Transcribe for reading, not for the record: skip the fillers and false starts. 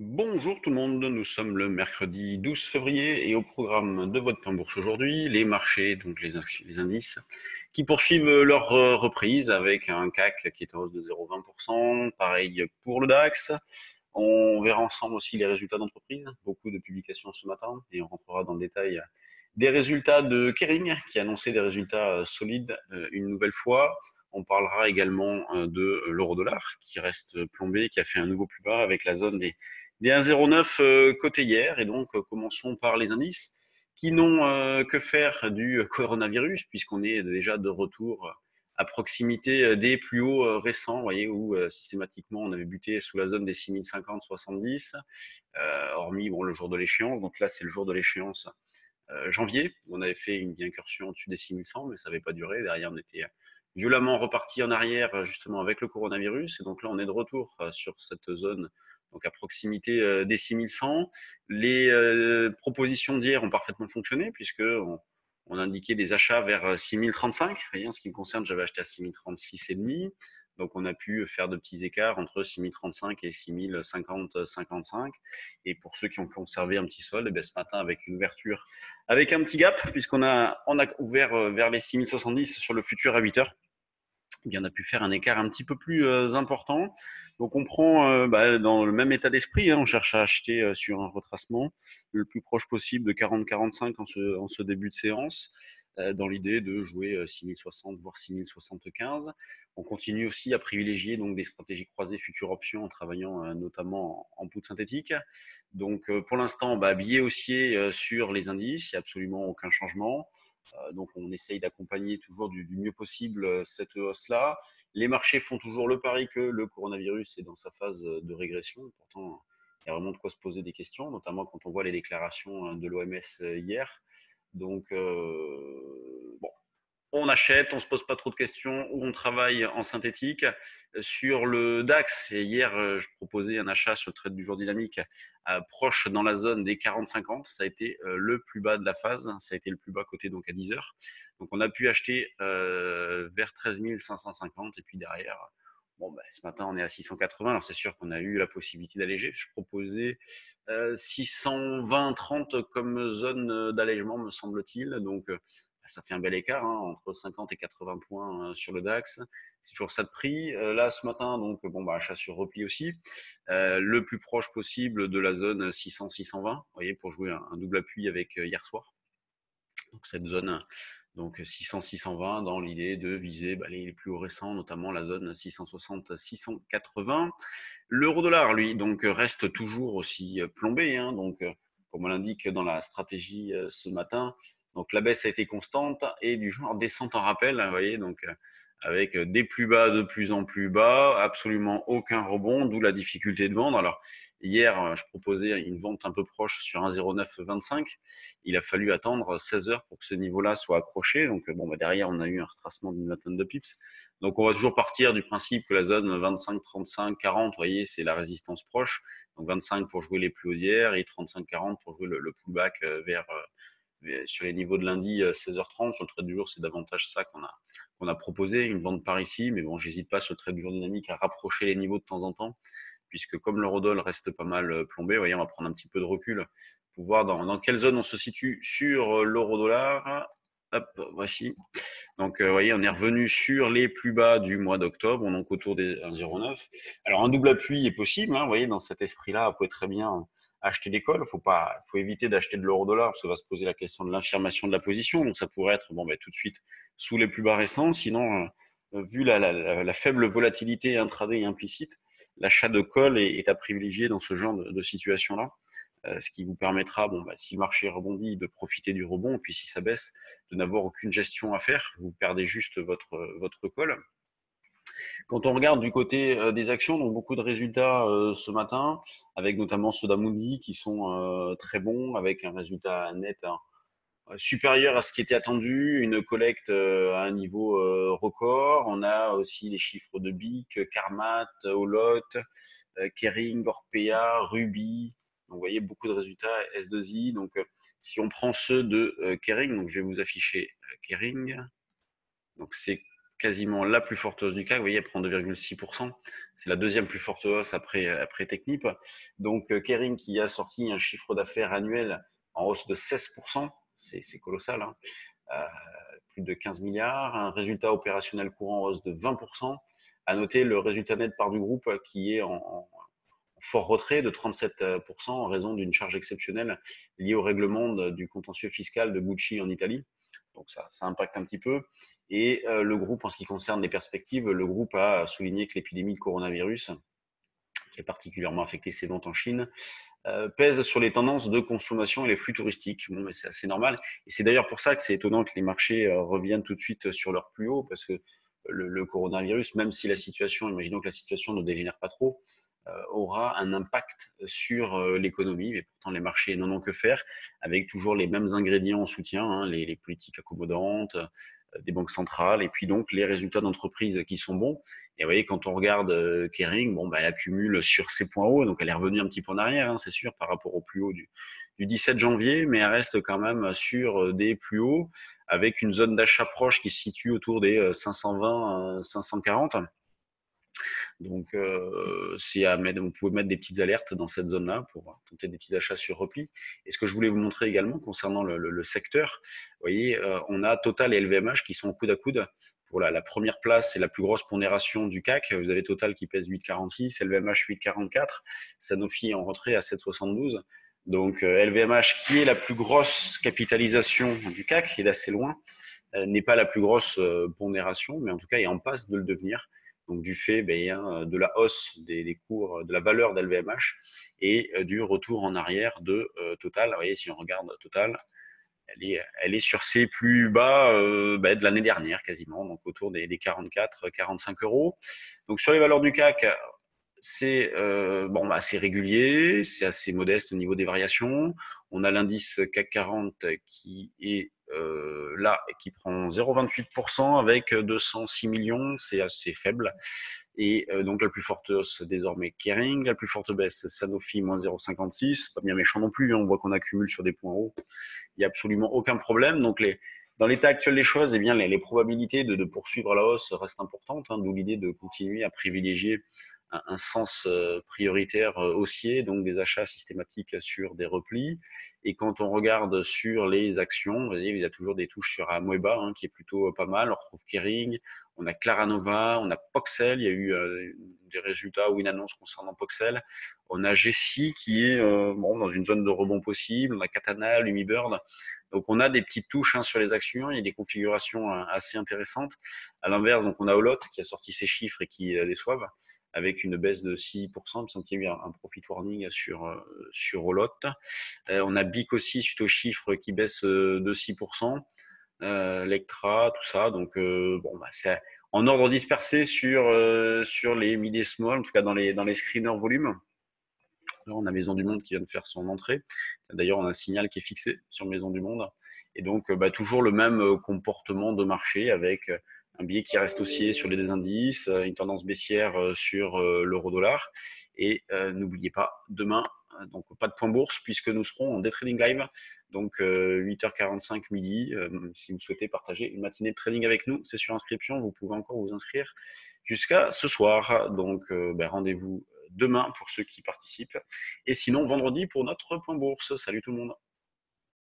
Bonjour tout le monde, nous sommes le mercredi 12 février et au programme de votre plan bourse aujourd'hui, les marchés, donc les actions, les indices, qui poursuivent leur reprise avec un CAC qui est en hausse de 0,20%, pareil pour le DAX. On verra ensemble aussi les résultats d'entreprise, beaucoup de publications ce matin et on rentrera dans le détail des résultats de Kering qui a annoncé des résultats solides une nouvelle fois. On parlera également de l'euro-dollar qui reste plombé, qui a fait un nouveau plus bas avec la zone des 1,09 côté hier. Et donc, commençons par les indices qui n'ont que faire du coronavirus, puisqu'on est déjà de retour à proximité des plus hauts récents, vous voyez, où systématiquement on avait buté sous la zone des 6050-70, hormis bon, le jour de l'échéance. Donc là, c'est le jour de l'échéance janvier, où on avait fait une incursion au-dessus des 6100, mais ça n'avait pas duré. Derrière, on était violemment reparti en arrière, justement, avec le coronavirus. Et donc là, on est de retour sur cette zone, donc à proximité des 6100. Les propositions d'hier ont parfaitement fonctionné, puisque on indiquait des achats vers 6035. Vous voyez, en ce qui me concerne, j'avais acheté à 6036,5. Donc, on a pu faire de petits écarts entre 6035 et 6050-55. Et pour ceux qui ont conservé un petit solde, ce matin, avec une ouverture, avec un petit gap, puisqu'on a ouvert vers les 6070 sur le futur à 8 heures, eh bien, on a pu faire un écart un petit peu plus important. Donc, on prend dans le même état d'esprit, hein, on cherche à acheter sur un retracement le plus proche possible de 40-45 en ce début de séance, dans l'idée de jouer 6060 voire 6075. On continue aussi à privilégier donc des stratégies croisées futures options en travaillant notamment en poudre synthétique. Donc, pour l'instant, billet haussier sur les indices, il n'y a absolument aucun changement. Donc on essaye d'accompagner toujours du mieux possible cette hausse-là. Les marchés font toujours le pari que le coronavirus est dans sa phase de régression. Pourtant, il y a vraiment de quoi se poser des questions, notamment quand on voit les déclarations de l'OMS hier. Donc, bon, on achète, on ne se pose pas trop de questions, ou on travaille en synthétique. Sur le DAX, et hier, je proposais un achat sur le trade du jour dynamique proche dans la zone des 40-50. Ça a été le plus bas de la phase. Ça a été le plus bas côté donc à 10 heures. Donc, on a pu acheter vers 13 550. Et puis derrière, bon, ce matin, on est à 680. Alors, c'est sûr qu'on a eu la possibilité d'alléger. Je proposais 620-30 comme zone d'allègement, me semble-t-il. Donc, ça fait un bel écart, hein, entre 50 et 80 points sur le DAX. C'est toujours ça de prix. Là, ce matin, donc, achat sur repli aussi. Le plus proche possible de la zone 600-620, vous voyez, pour jouer un double appui avec hier soir. Donc, cette zone, donc 600-620, dans l'idée de viser les plus hauts récents, notamment la zone 660-680. L'euro-dollar, lui, donc, reste toujours aussi plombé, hein, donc, comme on l'indique dans la stratégie ce matin, donc la baisse a été constante et du genre descente en rappel, hein, vous voyez, donc avec des plus bas de plus en plus bas, absolument aucun rebond, d'où la difficulté de vendre. Alors hier, je proposais une vente un peu proche sur 1,0925. Il a fallu attendre 16 heures pour que ce niveau-là soit accroché. Donc derrière, on a eu un retracement d'une vingtaine de pips. Donc on va toujours partir du principe que la zone 25, 35, 40, vous voyez, c'est la résistance proche. Donc 25 pour jouer les plus hauts d'hier et 35, 40 pour jouer le pullback vers sur les niveaux de lundi 16h30. Sur le trade du jour, c'est davantage ça qu'on a proposé, une vente par ici. Mais bon, j'hésite pas sur le trade du jour dynamique à rapprocher les niveaux de temps en temps, puisque comme l'eurodoll reste pas mal plombé, voyez, on va prendre un petit peu de recul pour voir dans quelle zone on se situe sur l'euro-dollar. Hop, voici. Donc, vous voyez, on est revenu sur les plus bas du mois d'octobre, on est donc autour des 1,09. Alors, un double appui est possible, hein, vous voyez, dans cet esprit-là, vous pouvez très bien acheter des calls. Faut éviter d'acheter de l'euro-dollar parce que va se poser la question de l'infirmation de la position. Donc, ça pourrait être tout de suite sous les plus bas récents. Sinon, vu la faible volatilité intraday et implicite, l'achat de call est à privilégier dans ce genre de situation-là. Ce qui vous permettra, si le marché rebondit, de profiter du rebond, et puis si ça baisse, de n'avoir aucune gestion à faire. Vous perdez juste votre call. Quand on regarde du côté des actions, donc beaucoup de résultats ce matin, avec notamment ceux d'Amundi qui sont très bons, avec un résultat net supérieur à ce qui était attendu, une collecte à un niveau record. On a aussi les chiffres de BIC, Carmat, Olot, Kering, Orpea, Ruby. Donc, vous voyez beaucoup de résultats S2I. Donc, si on prend ceux de Kering, donc je vais vous afficher Kering. Donc, c'est quasiment la plus forte hausse du CAC. Vous voyez, elle prend 2,6%. C'est la deuxième plus forte hausse après Technip. Donc, Kering qui a sorti un chiffre d'affaires annuel en hausse de 16%. C'est colossal, hein. Euh, Plus de 15 milliards. Un résultat opérationnel courant en hausse de 20%. À noter le résultat net part du groupe qui est en fort retrait de 37% en raison d'une charge exceptionnelle liée au règlement du contentieux fiscal de Gucci en Italie. Donc ça impacte un petit peu. Et le groupe, en ce qui concerne les perspectives, le groupe a souligné que l'épidémie de coronavirus, qui a particulièrement affecté ses ventes en Chine, pèse sur les tendances de consommation et les flux touristiques. Bon, mais c'est assez normal. Et c'est d'ailleurs pour ça que c'est étonnant que les marchés reviennent tout de suite sur leur plus haut, parce que le coronavirus, même si la situation, imaginons que la situation ne dégénère pas trop, aura un impact sur l'économie, mais pourtant les marchés n'en ont que faire, avec toujours les mêmes ingrédients en soutien, hein, les politiques accommodantes, des banques centrales, et puis donc les résultats d'entreprises qui sont bons. Et vous voyez, quand on regarde Kering, bon, bah, elle accumule sur ses points hauts, donc elle est revenue un petit peu en arrière, hein, c'est sûr, par rapport au plus haut du 17 janvier, mais elle reste quand même sur des plus hauts, avec une zone d'achat proche qui se situe autour des 520, 540. Donc, vous pouvez mettre des petites alertes dans cette zone-là pour tenter des petits achats sur repli. Et ce que je voulais vous montrer également concernant le secteur, vous voyez, on a Total et LVMH qui sont au coude à coude. Pour la première place, c'est la plus grosse pondération du CAC. Vous avez Total qui pèse 8,46, LVMH 8,44, Sanofi en retrait à 7,72. Donc, LVMH, qui est la plus grosse capitalisation du CAC, qui est d'assez loin, n'est pas la plus grosse pondération, mais en tout cas est en passe de le devenir. Donc du fait de la hausse des cours, de la valeur d'LVMH et du retour en arrière de Total. Vous voyez, si on regarde Total, elle est sur ses plus bas de l'année dernière quasiment, donc autour des 44-45 euros. Donc sur les valeurs du CAC, c'est assez régulier, c'est assez modeste au niveau des variations. On a l'indice CAC 40 qui est là et qui prend 0,28% avec 206 millions, c'est assez faible. Et donc la plus forte hausse désormais Kering, la plus forte baisse Sanofi moins 0,56, pas bien méchant non plus, hein, on voit qu'on accumule sur des points hauts, il n'y a absolument aucun problème. Donc dans l'état actuel des choses, eh bien, les probabilités de poursuivre la hausse restent importantes, hein, d'où l'idée de continuer à privilégier un sens prioritaire haussier, donc des achats systématiques sur des replis. Et quand on regarde sur les actions, vous voyez, il y a toujours des touches sur Amoeba, hein, qui est plutôt pas mal. On retrouve Kering, on a Claranova, on a Poxel, il y a eu des résultats ou une annonce concernant Poxel. On a Jessie qui est dans une zone de rebond possible, on a Katana, Lumibird. Donc on a des petites touches, hein, sur les actions, il y a des configurations assez intéressantes. À l'inverse, donc on a Olot qui a sorti ses chiffres et qui déçoivent, avec une baisse de 6%, il me semble qu'il y a eu un profit warning sur Olot. On a BIC aussi suite aux chiffres qui baissent de 6%. Lectra, tout ça. Donc c'est en ordre dispersé sur les mid et small, en tout cas dans les screeners volume. Là, on a Maison du Monde qui vient de faire son entrée. D'ailleurs, on a un signal qui est fixé sur Maison du Monde. Et donc, toujours le même comportement de marché avec un billet qui reste haussier sur les indices, une tendance baissière sur l'euro-dollar. Et n'oubliez pas, demain, donc pas de point bourse puisque nous serons en day trading live. Donc 8h45 midi. Si vous souhaitez partager une matinée de trading avec nous, c'est sur inscription. Vous pouvez encore vous inscrire jusqu'à ce soir. Donc rendez-vous demain pour ceux qui participent. Et sinon, vendredi pour notre point bourse. Salut tout le monde.